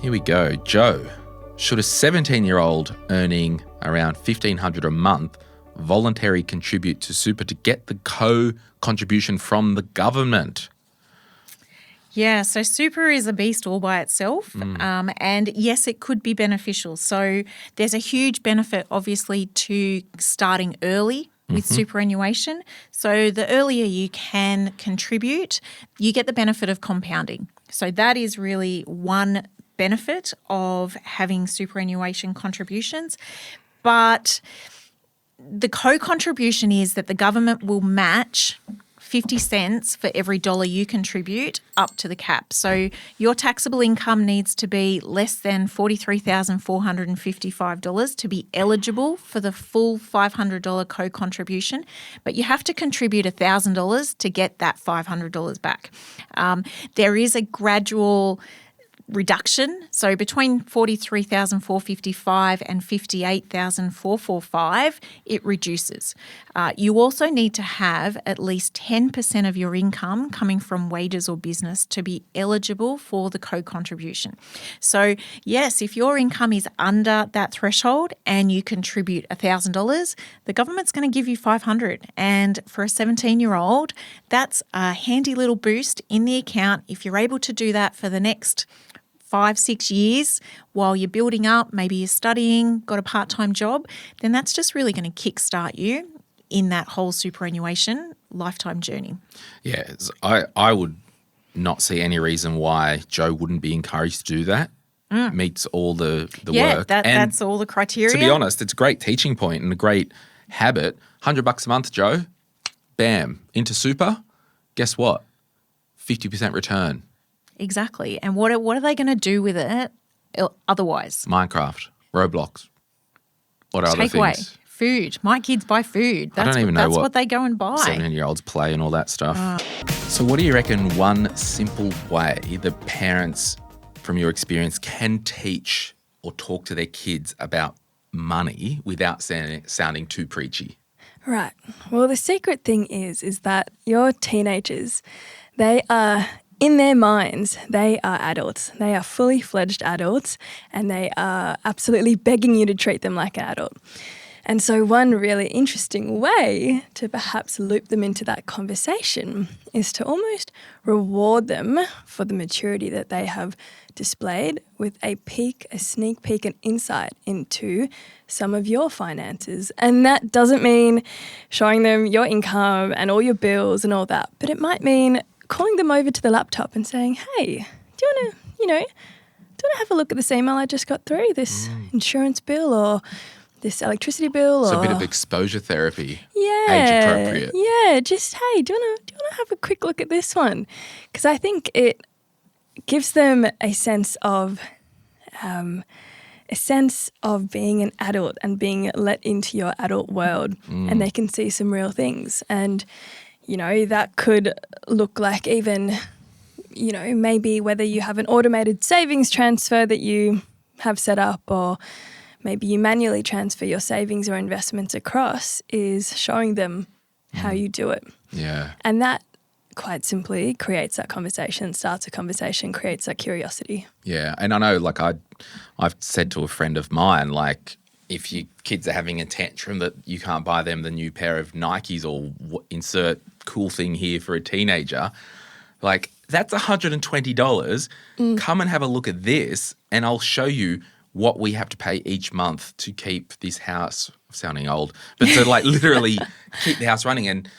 Here we go. Joe, should a 17-year-old earning around $1,500 a month voluntarily contribute to super to get the co-contribution from the government? Yeah, so super is a beast all by itself. And yes, it could be beneficial. So there's a huge benefit, obviously, to starting early with superannuation. So the earlier you can contribute, you get the benefit of compounding. So that is really one benefit of having superannuation contributions. But the co-contribution is that the government will match 50 cents for every dollar you contribute up to the cap. So your taxable income needs to be less than $43,455 to be eligible for the full $500 co-contribution, but you have to contribute $1,000 to get that $500 back. There is a gradual reduction. So between $43,455 and $58,445, it reduces. You also need to have at least 10% of your income coming from wages or business to be eligible for the co-contribution. So yes, if your income is under that threshold and you contribute $1,000, the government's going to give you $500. And for a 17-year-old, that's a handy little boost in the account. If you're able to do that for the next 5-6 years while you're building up, maybe you're studying, got a part-time job, then that's just really going to kickstart you in that whole superannuation lifetime journey. Yeah, I would not see any reason why Joe wouldn't be encouraged to do that. Meets all the work. That's all the criteria. To be honest, it's a great teaching point and a great habit. $100 a month, Joe, bam, into super. Guess what? 50% return. Exactly. And what are they going to do with it otherwise? Minecraft, Roblox. What are other Takeaway, things? food. My kids buy food. I don't even know what they go and buy. 17-year-olds play and all that stuff. So what do you reckon one simple way that parents, from your experience, can teach or talk to their kids about money without sounding too preachy? Right. Well, the secret thing is that your teenagers, they are, in their minds, they are adults. They are fully fledged adults and they are absolutely begging you to treat them like an adult. And so one really interesting way to perhaps loop them into that conversation is to almost reward them for the maturity that they have displayed with a sneak peek and insight into some of your finances. And that doesn't mean showing them your income and all your bills and all that, but it might mean calling them over to the laptop and saying, hey, do you want to have a look at this email I just got through, this insurance bill or this electricity bill? So a bit of exposure therapy. Yeah. Age appropriate. Yeah, just, hey, do you want to have a quick look at this one? Because I think it gives them a sense of being an adult and being let into your adult world, and they can see some real things. And that could look like even, maybe whether you have an automated savings transfer that you have set up, or maybe you manually transfer your savings or investments across, is showing them how you do it. Yeah. And that quite simply creates that conversation, starts a conversation, creates that curiosity. Yeah. And I know, I've said to a friend of mine, if your kids are having a tantrum that you can't buy them the new pair of Nikes or insert cool thing here for a teenager, that's $120. Come and have a look at this and I'll show you what we have to pay each month to keep this house, sounding old, but to literally keep the house running. And,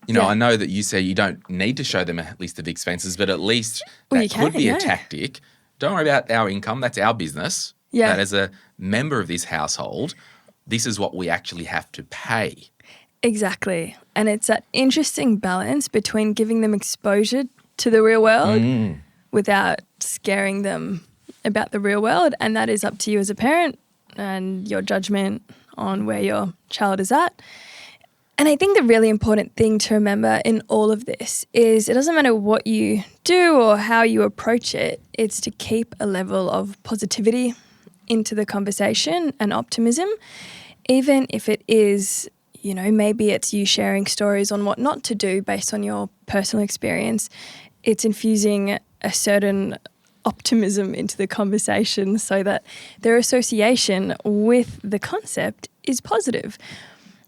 I know that you say you don't need to show them a list of expenses, but at least that could be a tactic. Don't worry about our income. That's our business. Yeah. That as a member of this household, this is what we actually have to pay. Exactly. And it's that interesting balance between giving them exposure to the real world without scaring them about the real world. And that is up to you as a parent and your judgment on where your child is at. And I think the really important thing to remember in all of this is it doesn't matter what you do or how you approach it, it's to keep a level of positivity into the conversation and optimism, even if it is, maybe it's you sharing stories on what not to do based on your personal experience. It's infusing a certain optimism into the conversation so that their association with the concept is positive.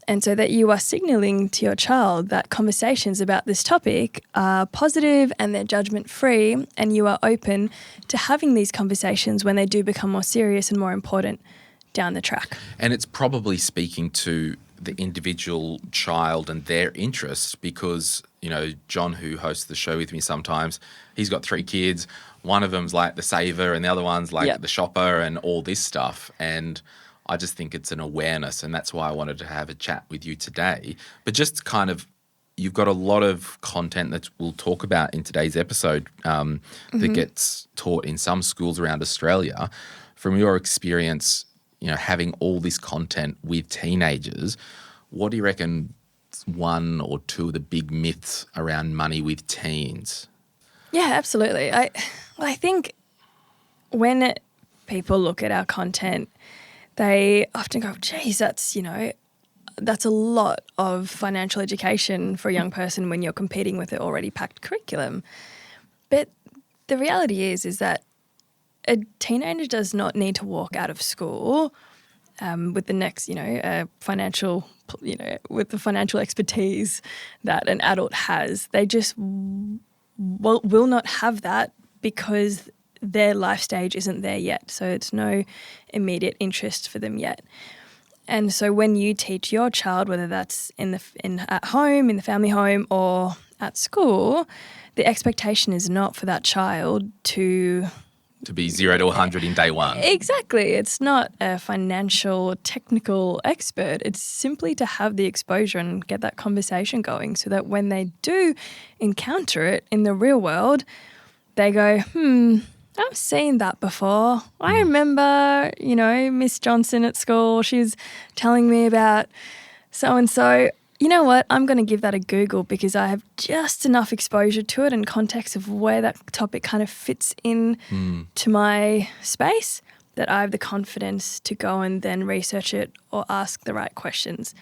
And so that you are signaling to your child that conversations about this topic are positive and they're judgment-free, and you are open to having these conversations when they do become more serious and more important down the track. And it's probably speaking to the individual child and their interests because, you know, John, who hosts the show with me sometimes, he's got 3 kids. One of them's like the saver and the other one's like the shopper and all this stuff. And I just think it's an awareness, and that's why I wanted to have a chat with you today. But just kind of, you've got a lot of content that we'll talk about in today's episode that gets taught in some schools around Australia. From your experience, you know, having all this content with teenagers, what do you reckon one or two of the big myths around money with teens? Yeah, absolutely. I think when people look at our content, they often go, geez, that's a lot of financial education for a young person when you're competing with an already packed curriculum. But the reality is that a teenager does not need to walk out of school with the next, financial, with the financial expertise that an adult has. They just will not have that because their life stage isn't there yet. So it's no immediate interest for them yet. And so when you teach your child, whether that's at home, in the family home, or at school, the expectation is not for that child to be 0 to 100 in day one. Exactly. It's not a financial, technical expert. It's simply to have the exposure and get that conversation going so that when they do encounter it in the real world, they go, I've seen that before. I remember, Miss Johnson at school, she's telling me about so-and-so. You know what? I'm going to give that a Google because I have just enough exposure to it and context of where that topic kind of fits in to my space that I have the confidence to go and then research it or ask the right questions.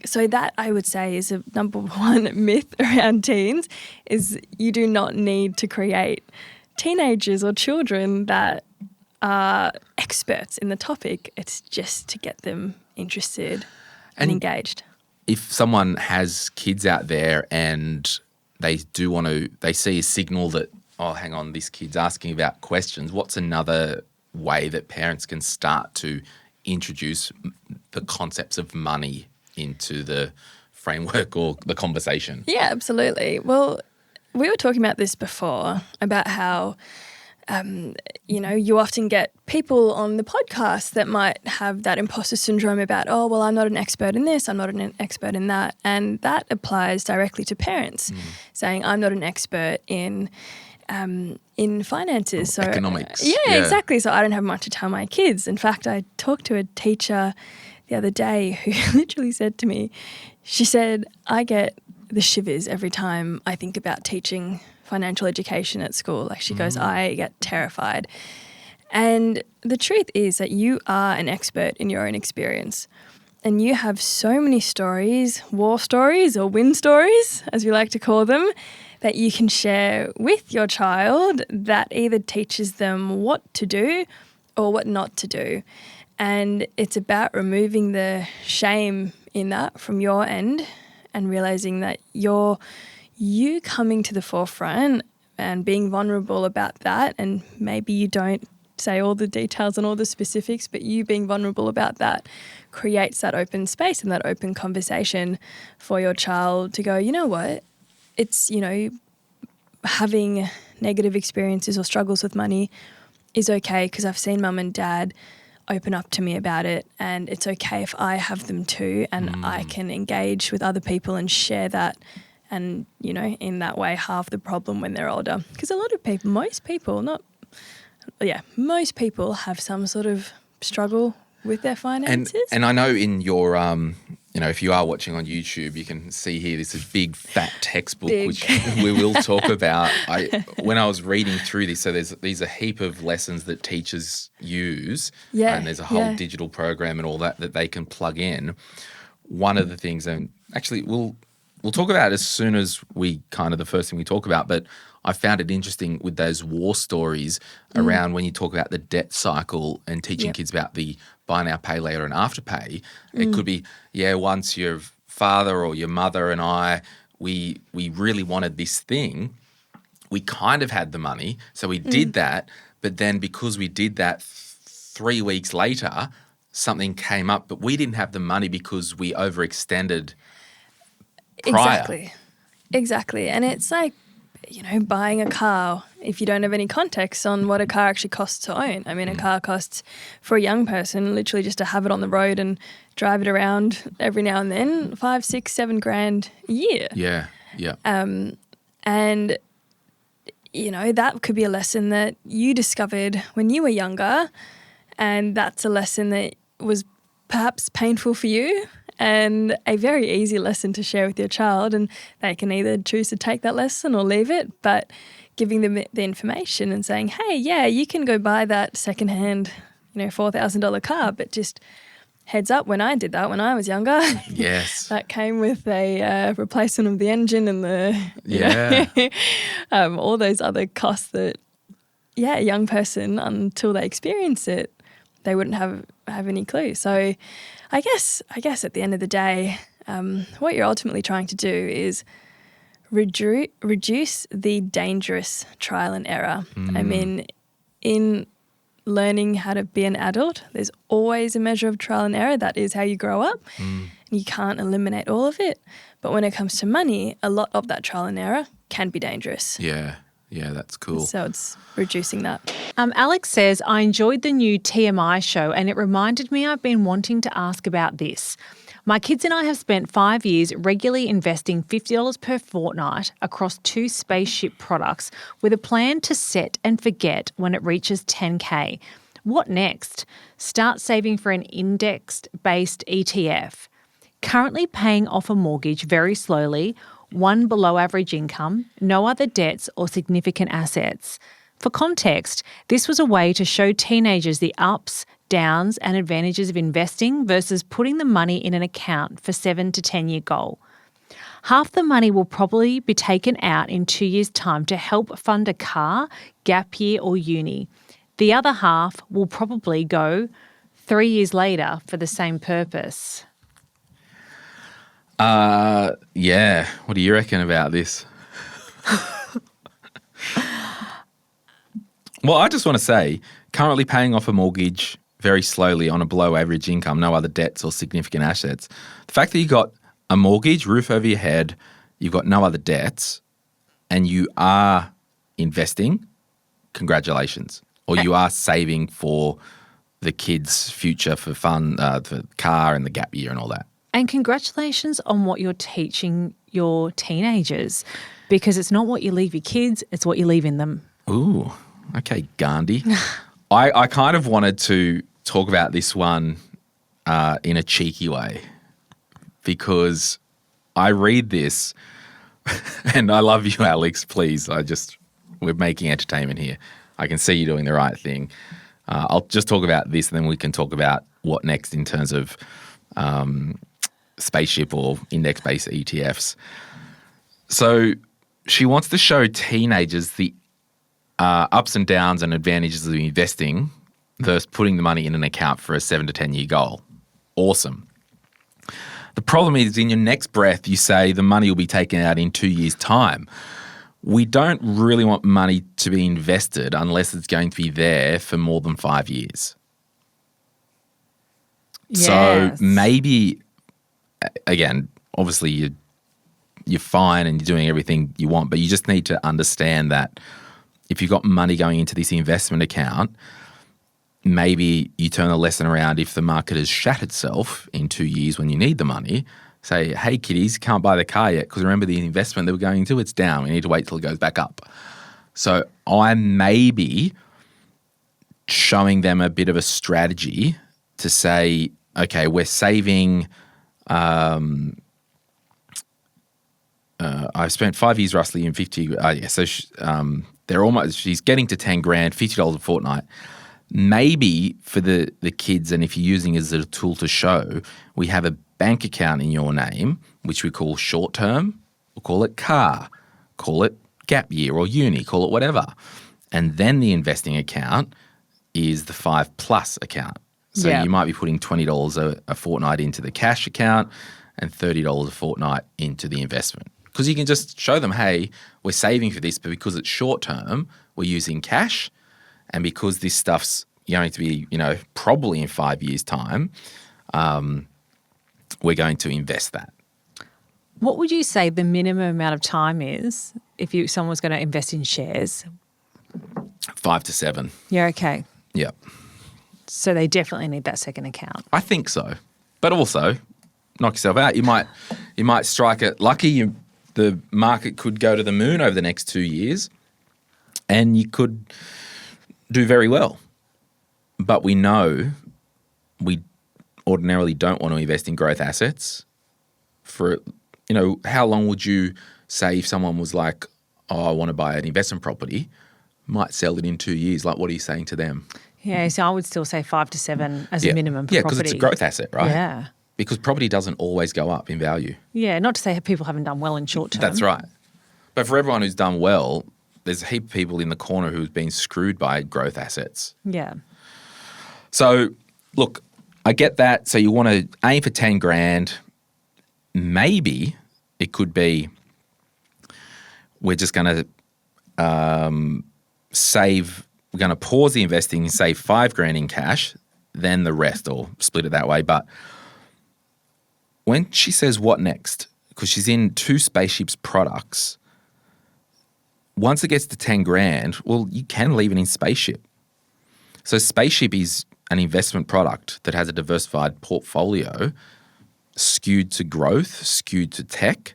So that, I would say, is a number one myth around teens, is you do not need to create teenagers or children that are experts in the topic. It's just to get them interested and engaged. If someone has kids out there and they see a signal that, oh, hang on, this kid's asking about questions, what's another way that parents can start to introduce the concepts of money into the framework or the conversation? Yeah, absolutely. Well, we were talking about this before, about how, you often get people on the podcast that might have that imposter syndrome about, oh, well, I'm not an expert in this, I'm not an expert in that. And that applies directly to parents, saying I'm not an expert in finances. So economics. Yeah, exactly. So I don't have much to tell my kids. In fact, I talked to a teacher the other day who literally said to me, she said, I get the shivers every time I think about teaching financial education at school. Like she goes, I get terrified. And the truth is that you are an expert in your own experience. And you have so many stories, war stories or win stories, as we like to call them, that you can share with your child that either teaches them what to do or what not to do. And it's about removing the shame in that from your end and realizing that you coming to the forefront and being vulnerable about that, and maybe you don't say all the details and all the specifics, but you being vulnerable about that creates that open space and that open conversation for your child to go, you know what, it's, having negative experiences or struggles with money is okay because I've seen mum and dad open up to me about it, and it's okay if I have them too, and I can engage with other people and share that, and in that way halve the problem when they're older. Because a lot of people, most people have some sort of struggle with their finances. And I know in your if you are watching on YouTube, you can see here this is big fat textbook which we will talk about. When I was reading through this, so there's a heap of lessons that teachers use, and there's a whole digital program and all that they can plug in. One of the things, and actually we'll talk about it as soon as we kind of the first thing we talk about, but I found it interesting with those war stories around when you talk about the debt cycle and teaching kids about the buy now, pay later and afterpay. It could be, once your father or your mother and I, we really wanted this thing, we kind of had the money, so we did that, but then because we did that 3 weeks later, something came up, but we didn't have the money because we overextended prior. Exactly. And it's like, buying a car, if you don't have any context on what a car actually costs to own. I mean, a car costs for a young person literally just to have it on the road and drive it around every now and then, 5, 6, 7 grand a year. Yeah. And, that could be a lesson that you discovered when you were younger, and that's a lesson that was perhaps painful for you and a very easy lesson to share with your child, and they can either choose to take that lesson or leave it, but giving them the information and saying, hey, yeah, you can go buy that secondhand, $4,000 car, but just heads up, when I did that when I was younger, Yes. that came with a replacement of the engine and all those other costs that, a young person, until they experience it, they wouldn't have any clue. So I guess at the end of the day, what you're ultimately trying to do is reduce the dangerous trial and error. I mean, in learning how to be an adult, there's always a measure of trial and error. That is how you grow up. You can't eliminate all of it. But when it comes to money, a lot of that trial and error can be dangerous. Yeah, that's cool. So it's reducing that. Alex says, I enjoyed the new TMI show and it reminded me I've been wanting to ask about this. My kids and I have spent 5 years regularly investing $50 per fortnight across 2 Spaceship products with a plan to set and forget when it reaches 10K. What next? Start saving for an index-based ETF. Currently paying off a mortgage very slowly, one below average income, no other debts or significant assets. For context, this was a way to show teenagers the ups, downs and advantages of investing versus putting the money in an account for 7 to 10 year goal. Half the money will probably be taken out in 2 years' time to help fund a car, gap year or uni. The other half will probably go 3 years later for the same purpose. Yeah. What do you reckon about this? Well, I just want to say, currently paying off a mortgage very slowly on a below average income, no other debts or significant assets. The fact that you got a mortgage, roof over your head, you've got no other debts, and you are investing, congratulations. Or you are saving for the kids' future for fun, for the car and the gap year and all that. And congratulations on what you're teaching your teenagers, because it's not what you leave your kids, it's what you leave in them. Ooh, okay, Gandhi. I kind of wanted to talk about this one in a cheeky way, because I read this and I love you, Alex, please. We're making entertainment here. I can see you doing the right thing. I'll just talk about this and then we can talk about what next in terms of Spaceship or index-based ETFs. So she wants to show teenagers the ups and downs and advantages of investing versus putting the money in an account for a 7 to 10 year goal. Awesome. The problem is, in your next breath, you say the money will be taken out in 2 years' time. We don't really want money to be invested unless it's going to be there for more than 5 years. Yes. So maybe, again, obviously you're fine and you're doing everything you want, but you just need to understand that if you've got money going into this investment account, maybe you turn the lesson around if the market has shat itself in 2 years when you need the money. Say, hey, kiddies, can't buy the car yet because remember the investment that we're going into, it's down. We need to wait till it goes back up. So I may be showing them a bit of a strategy to say, okay, we're saving. I've spent 5 years roughly in 50. So they're almost. She's getting to 10 grand, $50 a fortnight. Maybe for the kids, and if you're using it as a tool to show, we have a bank account in your name, which we call short term. We'll call it car. Call it gap year or uni, call it whatever. And then the investing account is the 5+ account. So Yeah. you might be putting $20 a fortnight into the cash account and $30 a fortnight into the investment. Because you can just show them, hey, we're saving for this, but because it's short term, we're using cash. And because this stuff's going to be, probably in 5 years' time, we're going to invest that. What would you say the minimum amount of time is if someone was going to invest in shares? 5 to 7. Yeah, okay. Yeah. So they definitely need that second account. I think so. But also, knock yourself out. You might strike it lucky. The market could go to the moon over the next 2 years and you could do very well. But we know we ordinarily don't want to invest in growth assets for, how long would you say if someone was like, oh, I want to buy an investment property, might sell it in 2 years. Like, what are you saying to them? Yeah, so I would still say 5 to 7 as a minimum for property. Yeah, property. because it's a growth asset, right? Yeah. Because property doesn't always go up in value. Yeah, not to say people haven't done well in short term. That's right. But for everyone who's done well, there's a heap of people in the corner who've been screwed by growth assets. Yeah. So, look, I get that. So you want to aim for 10 grand. Maybe it could be we're just going to save, we're going to pause the investing and save 5 grand in cash, then the rest, or split it that way. But when she says what next, because she's in 2 Spaceship's products, once it gets to 10 grand, well, you can leave it in Spaceship. So Spaceship is an investment product that has a diversified portfolio skewed to growth, skewed to tech.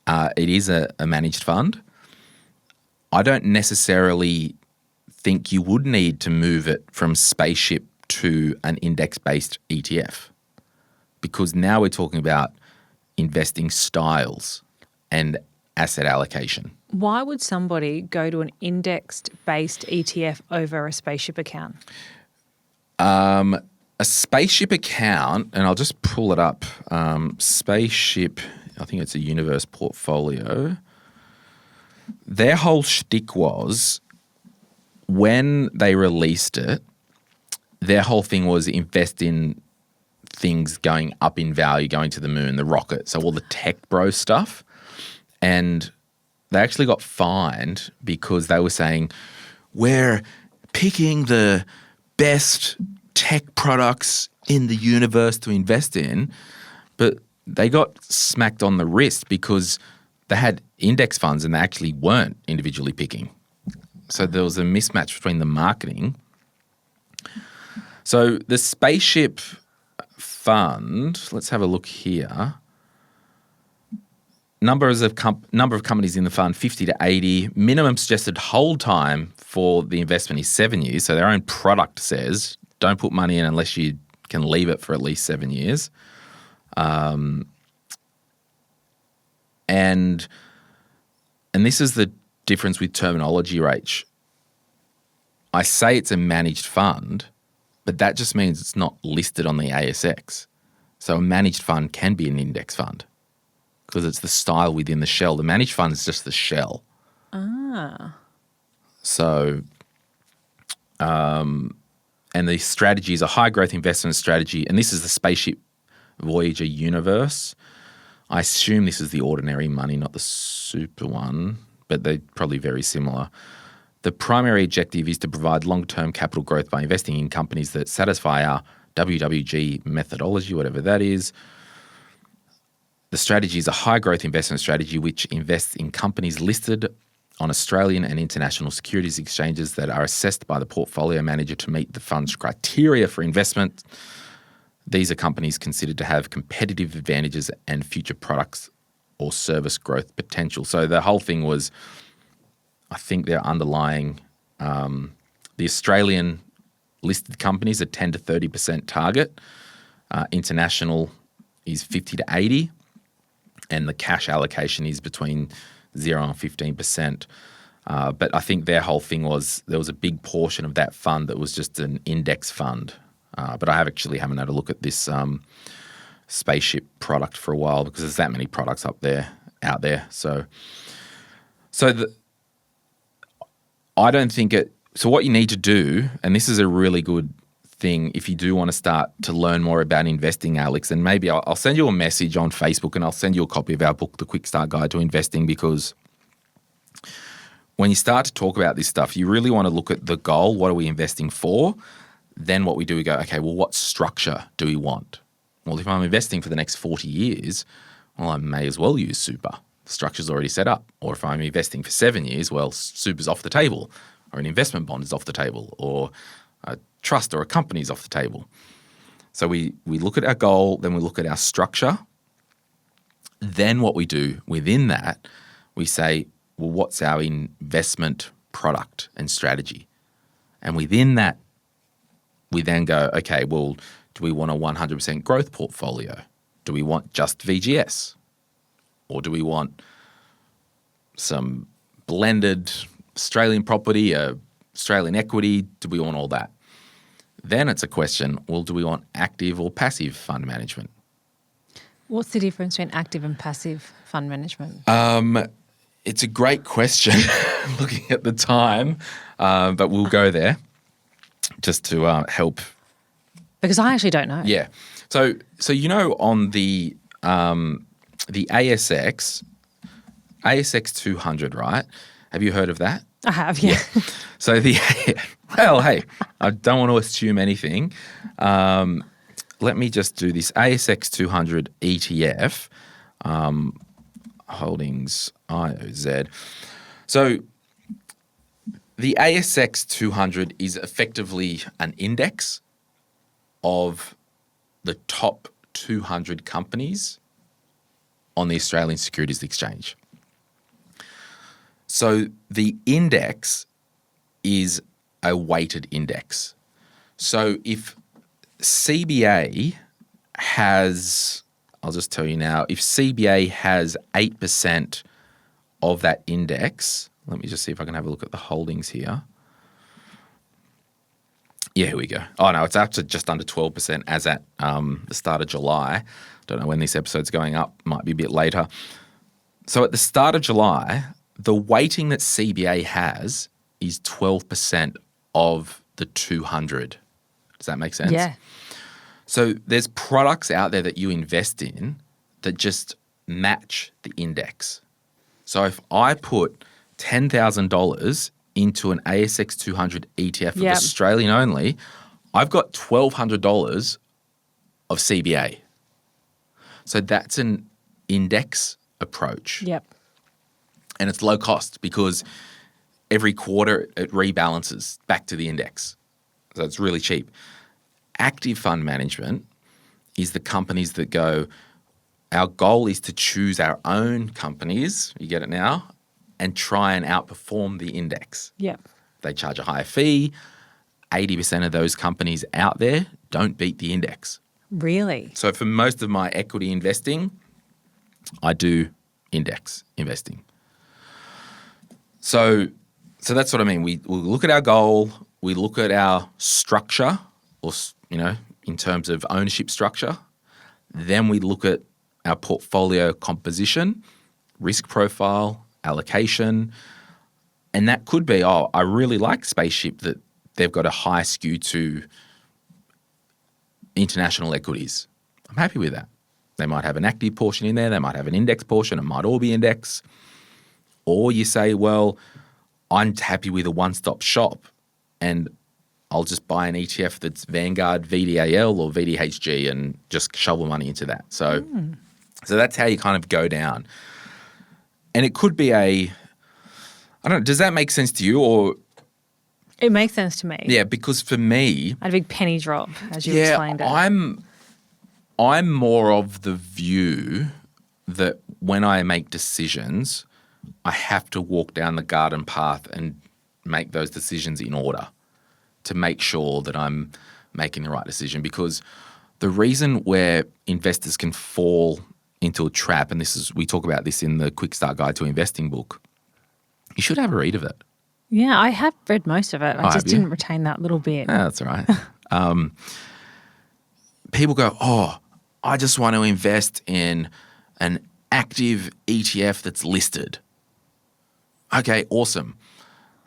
It is a managed fund. I don't necessarily think you would need to move it from Spaceship to an index-based ETF, because now we're talking about investing styles and asset allocation. Why would somebody go to an indexed-based ETF over a Spaceship account? A Spaceship account, and I'll just pull it up, Spaceship, I think it's a Universe portfolio. Their whole shtick was, when they released it, their whole thing was invest in things going up in value, going to the moon, the rocket, so all the tech bro stuff. And they actually got fined because they were saying, we're picking the best tech products in the universe to invest in, but they got smacked on the wrist because they had index funds and they actually weren't individually picking. So there was a mismatch between the marketing. So the Spaceship fund, let's have a look here. Number of companies in the fund, 50 to 80. Minimum suggested hold time for the investment is 7 years. So their own product says, don't put money in unless you can leave it for at least 7 years. And this is the difference with terminology, Rach. I say it's a managed fund, but that just means it's not listed on the ASX. So a managed fund can be an index fund because it's the style within the shell. The managed fund is just the shell. Ah. So, and the strategy is a high growth investment strategy. And this is the Spaceship Voyager Universe. I assume this is the ordinary money, not the super one, but they're probably very similar. The primary objective is to provide long-term capital growth by investing in companies that satisfy our WWG methodology, whatever that is. The strategy is a high-growth investment strategy which invests in companies listed on Australian and international securities exchanges that are assessed by the portfolio manager to meet the fund's criteria for investment. These are companies considered to have competitive advantages and future products or service growth potential. So the whole thing was, I think they're underlying the Australian listed companies are 10 to 30% target. International is 50 to 80, and the cash allocation is between 0 and 15%. But I think their whole thing was there was a big portion of that fund that was just an index fund. But I haven't had a look at this Spaceship product for a while because there's that many products out there. So I don't think it. So what you need to do, and this is a really good thing if you do want to start to learn more about investing, Alex, and maybe I'll send you a message on Facebook and I'll send you a copy of our book, The Quick Start Guide to Investing, because when you start to talk about this stuff, you really want to look at the goal. What are we investing for? Then what we do, we go, okay, well, what structure do we want? Well, if I'm investing for the next 40 years, well, I may as well use super. The structure's already set up. Or if I'm investing for 7 years, well, super's off the table, or an investment bond is off the table, or a trust or a company is off the table. So we look at our goal, then we look at our structure. Then what we do within that, we say, well, what's our investment product and strategy? And within that, we then go, okay, well, do we want a 100% growth portfolio? Do we want just VGS? Or do we want some blended Australian property, Australian equity? Do we want all that? Then it's a question, well, do we want active or passive fund management? What's the difference between active and passive fund management? It's a great question looking at the time, but we'll go there just to help. Because I actually don't know. Yeah. So on the ASX 200, right? Have you heard of that? I have, yeah. So well, hey, I don't want to assume anything. Let me just do this ASX 200 ETF, holdings IOZ. So the ASX 200 is effectively an index of the top 200 companies on the Australian Securities Exchange. So the index is a weighted index. So if CBA has, I'll just tell you now, if CBA has 8% of that index, let me just see if I can have a look at the holdings here. Yeah, here we go. Oh, no, it's up to just under 12% as at the start of July. Don't know when this episode's going up. Might be a bit later. So at the start of July, the weighting that CBA has is 12% of the 200. Does that make sense? Yeah. So there's products out there that you invest in that just match the index. So if I put $10,000 into an ASX 200 ETF of Australian only, I've got $1,200 of CBA. So that's an index approach. Yep. And it's low cost because every quarter it rebalances back to the index. So it's really cheap. Active fund management is the companies that go, our goal is to choose our own companies, you get it now, and try and outperform the index. Yep. They charge a higher fee. 80% of those companies out there don't beat the index. Really? So for most of my equity investing, I do index investing. So that's what I mean. We look at our goal, we look at our structure, or in terms of ownership structure. Then we look at our portfolio composition, risk profile, allocation, and that could be, I really like Spaceship that they've got a high skew to international equities. I'm happy with that. They might have an active portion in there. They might have an index portion. It might all be index. Or you say, well, I'm happy with a one-stop shop and I'll just buy an ETF that's Vanguard, VDAL or VDHG and just shovel money into that. So that's how you kind of go down. And it could be I don't know, does that make sense to you or? It makes sense to me. Yeah, because for me. I had a big penny drop as you explained it. I'm more of the view that when I make decisions, I have to walk down the garden path and make those decisions in order to make sure that I'm making the right decision. Because the reason where investors can fall into a trap, and we talk about this in the Quick Start Guide to Investing book, you should have a read of it. Yeah, I have read most of it. I just didn't retain that little bit. That's all right. People go, I just want to invest in an active ETF that's listed. Okay, awesome.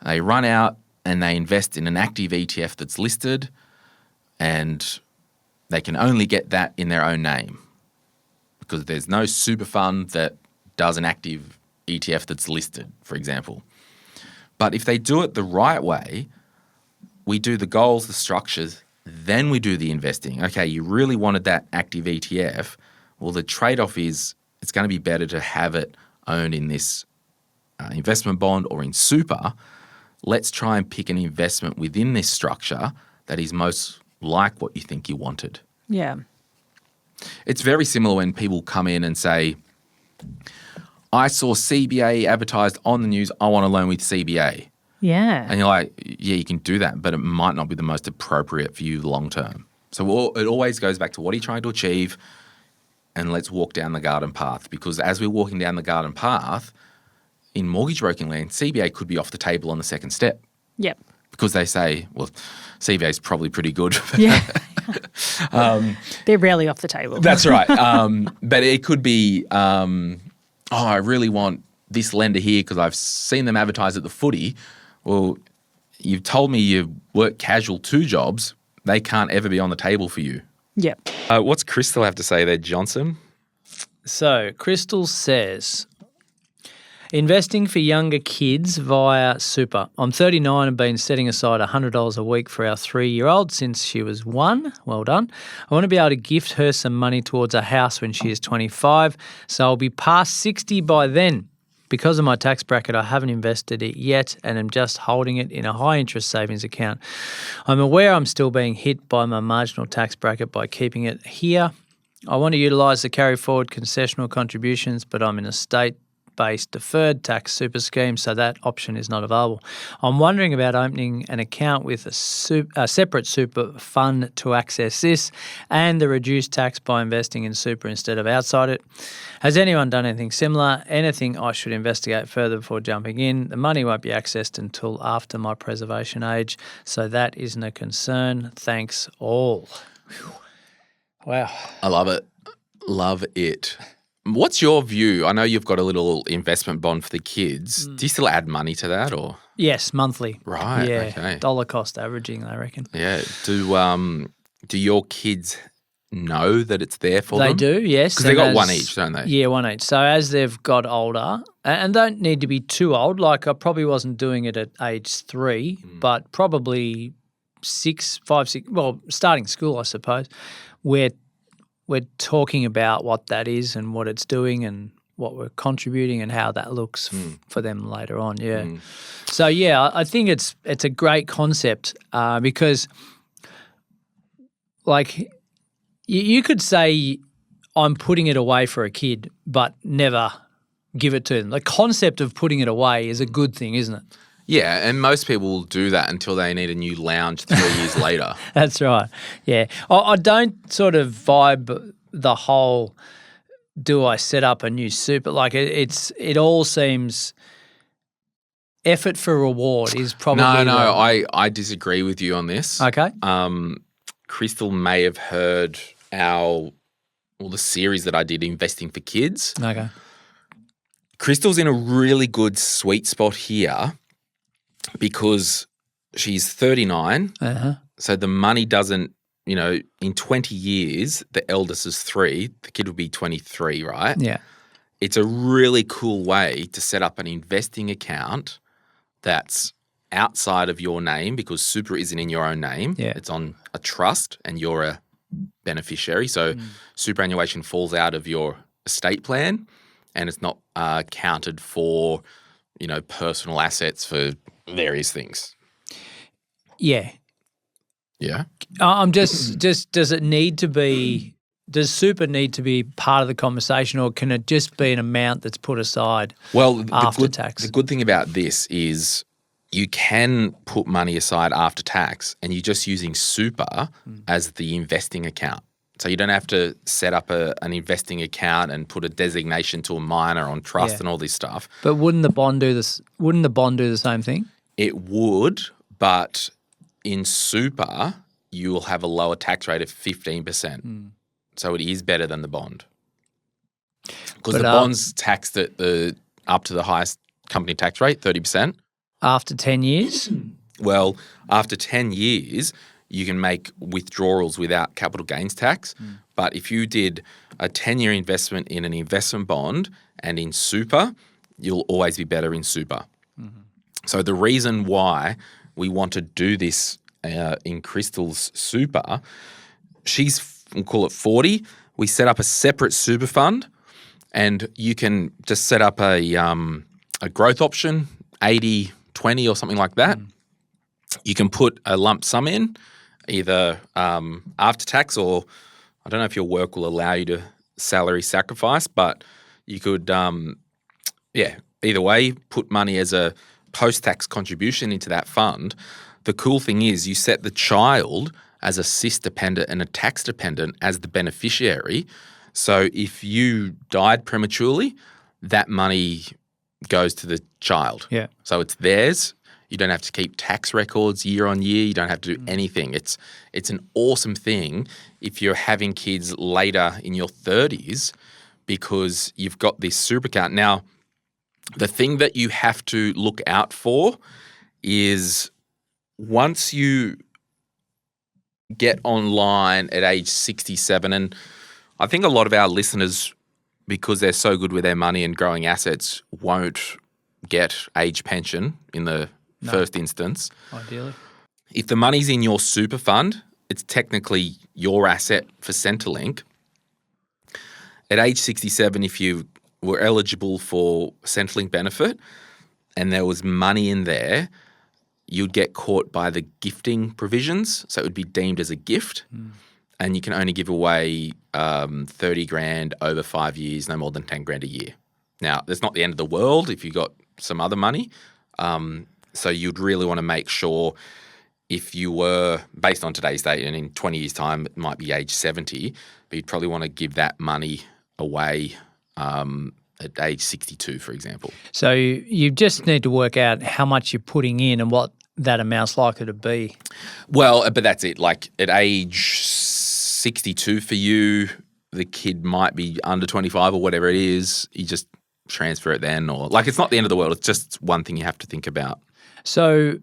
They run out and they invest in an active ETF that's listed, and they can only get that in their own name because there's no super fund that does an active ETF that's listed, for example. But if they do it the right way, we do the goals, the structures, then we do the investing. Okay, you really wanted that active ETF. Well, the trade-off is it's going to be better to have it owned in this investment bond or in super. Let's try and pick an investment within this structure that is most like what you think you wanted. Yeah. It's very similar when people come in and say, I saw CBA advertised on the news, I want a loan with CBA. Yeah. And you're like, yeah, you can do that, but it might not be the most appropriate for you long term. So it always goes back to what are you trying to achieve, and let's walk down the garden path. Because as we're walking down the garden path, in mortgage broking land, CBA could be off the table on the second step. Yep. Because they say, well, CBA is probably pretty good. Yeah. They're rarely off the table. That's right. But it could be, I really want this lender here because I've seen them advertise at the footy. Well, you've told me you work casual 2 jobs. They can't ever be on the table for you. Yep. What's Crystal have to say there, Johnson? So, Crystal says, investing for younger kids via super. I'm 39 and been setting aside $100 a week for our 3-year-old since she was 1. Well done. I want to be able to gift her some money towards a house when she is 25, so I'll be past 60 by then. Because of my tax bracket, I haven't invested it yet and am just holding it in a high-interest savings account. I'm aware I'm still being hit by my marginal tax bracket by keeping it here. I want to utilise the carry-forward concessional contributions, but I'm in a state-based deferred tax super scheme, so that option is not available. I'm wondering about opening an account with a separate super fund to access this and the reduced tax by investing in super instead of outside it. Has anyone done anything similar? Anything I should investigate further before jumping in? The money won't be accessed until after my preservation age, so that isn't a concern. Thanks all. Whew. Wow. I love it. Love it. What's your view? I know you've got a little investment bond for the kids. Do you still add money to that or? Yes, monthly. Right, Yeah, okay. dollar cost averaging, I reckon. Yeah. Do your kids know that it's there for They them? do, yes. Because they And got as- one each, don't they? Yeah, one each. So as they've got older, and don't need to be too old, like I probably wasn't doing it at age 3, but probably 5, 6, well, starting school, I suppose, we're talking about what that is and what it's doing and what we're contributing and how that looks for them later on, yeah. So, yeah, I think it's a great concept because, like, you could say I'm putting it away for a kid but never give it to them. The concept of putting it away is a good thing, isn't it? Yeah, and most people will do that until they need a new lounge 3 years later. That's right. Yeah. I don't sort of vibe the whole do I set up a new super? Like it all seems effort for reward is probably I disagree with you on this. Okay. Crystal may have heard the series that I did, Investing for Kids. Okay. Crystal's in a really good sweet spot here because she's 39, so the money doesn't, in 20 years, the eldest is 3, the kid will be 23, right? Yeah. It's a really cool way to set up an investing account that's outside of your name because super isn't in your own name. Yeah. It's on a trust and you're a beneficiary. So superannuation falls out of your estate plan and it's not counted for, personal assets for various things. Yeah. Yeah. I'm just does it need to be does super need to be part of the conversation or can it just be an amount that's put aside after tax? The good thing about this is you can put money aside after tax and you're just using super as the investing account. So you don't have to set up an investing account and put a designation to a minor on trust and all this stuff. But wouldn't the bond do this? Wouldn't the bond do the same thing? It would, but in super, you will have a lower tax rate of 15%. So it is better than the bond. Because the bond's taxed at up to the highest company tax rate, 30%. after 10 years? Well, after 10 years, you can make withdrawals without capital gains tax. But if you did a 10-year investment in an investment bond and in super, you'll always be better in super. So the reason why we want to do this in Crystal's super, we'll call it 40. We set up a separate super fund, and you can just set up a growth option, 80-20 or something like that. You can put a lump sum in, either after tax, or I don't know if your work will allow you to salary sacrifice, but you could, either way, put money as a post-tax contribution into that fund. The cool thing is you set the child as a cis-dependent and a tax-dependent as the beneficiary. So if you died prematurely, that money goes to the child. Yeah. So it's theirs. You don't have to keep tax records year on year. You don't have to do anything. It's an awesome thing if you're having kids later in your 30s because you've got this super account. Now, the thing that you have to look out for is once you get online at age 67, and I think a lot of our listeners, because they're so good with their money and growing assets, won't get age pension in the first instance. Ideally. If the money's in your super fund, it's technically your asset for Centrelink. At age 67, if you were eligible for Centrelink benefit and there was money in there, you'd get caught by the gifting provisions. So it would be deemed as a gift. And you can only give away 30 grand over 5 years, no more than 10 grand a year. Now, that's not the end of the world if you got some other money. So you'd really want to make sure if you were, based on today's date, and in 20 years' time, it might be age 70, but you'd probably want to give that money away at age 62, for example. So you just need to work out how much you're putting in and what that amount's likely to be. Well, but that's it. Like at age 62 for you, the kid might be under 25 or whatever it is. You just transfer it then, or like it's not the end of the world. It's just one thing you have to think about. So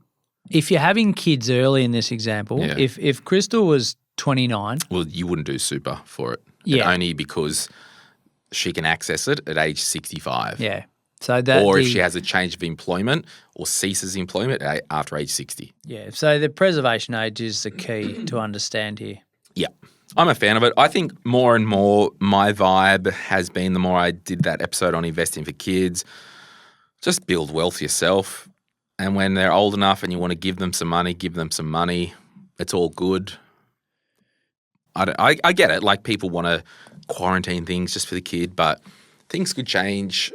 if you're having kids early in this example, if Crystal was 29. Well, you wouldn't do super for it. Yeah. Only because she can access it at age 65. Yeah. So that or if she has a change of employment or ceases employment after age 60. Yeah. So the preservation age is the key to understand here. Yeah. I'm a fan of it. I think more and more my vibe has been, the more I did that episode on investing for kids, just build wealth yourself. And when they're old enough and you want to give them some money, give them some money. It's all good. I get it. Like people want to quarantine things just for the kid, but things could change.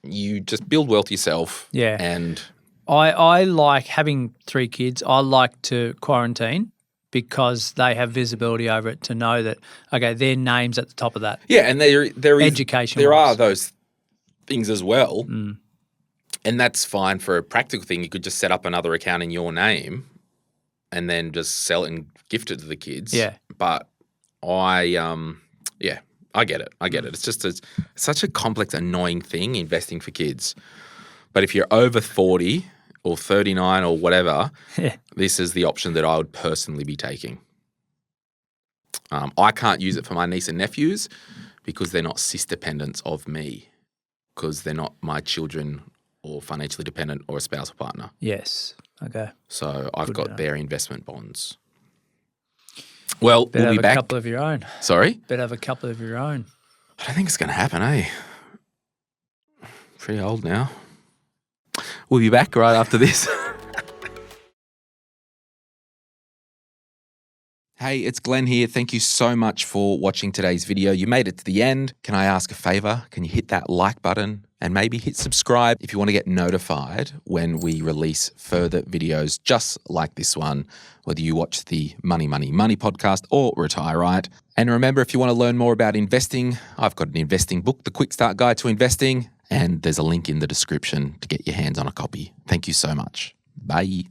You just build wealth yourself. Yeah. And I like having 3 kids. I like to quarantine because they have visibility over it to know that, okay, their name's at the top of that. Yeah, and there is education. There are those things as well. And that's fine for a practical thing. You could just set up another account in your name and then just sell it and gift it to the kids. Yeah. But I get it. It's just such a complex, annoying thing, investing for kids. But if you're over 40 or 39 or whatever, this is the option that I would personally be taking. I can't use it for my niece and nephews because they're not cis-dependents of me, because they're not my children or financially dependent or a spousal partner. Yes. Okay. So I've got their investment bonds. Well, we'll be back. Better have a couple of your own. Sorry? Better have a couple of your own. I don't think it's going to happen, eh? Pretty old now. We'll be back right after this. Hey, it's Glenn here. Thank you so much for watching today's video. You made it to the end. Can I ask a favor? Can you hit that like button and maybe hit subscribe if you want to get notified when we release further videos just like this one, whether you watch the Money, Money, Money podcast or Retire Right. And remember, if you want to learn more about investing, I've got an investing book, The Quick Start Guide to Investing, and there's a link in the description to get your hands on a copy. Thank you so much. Bye.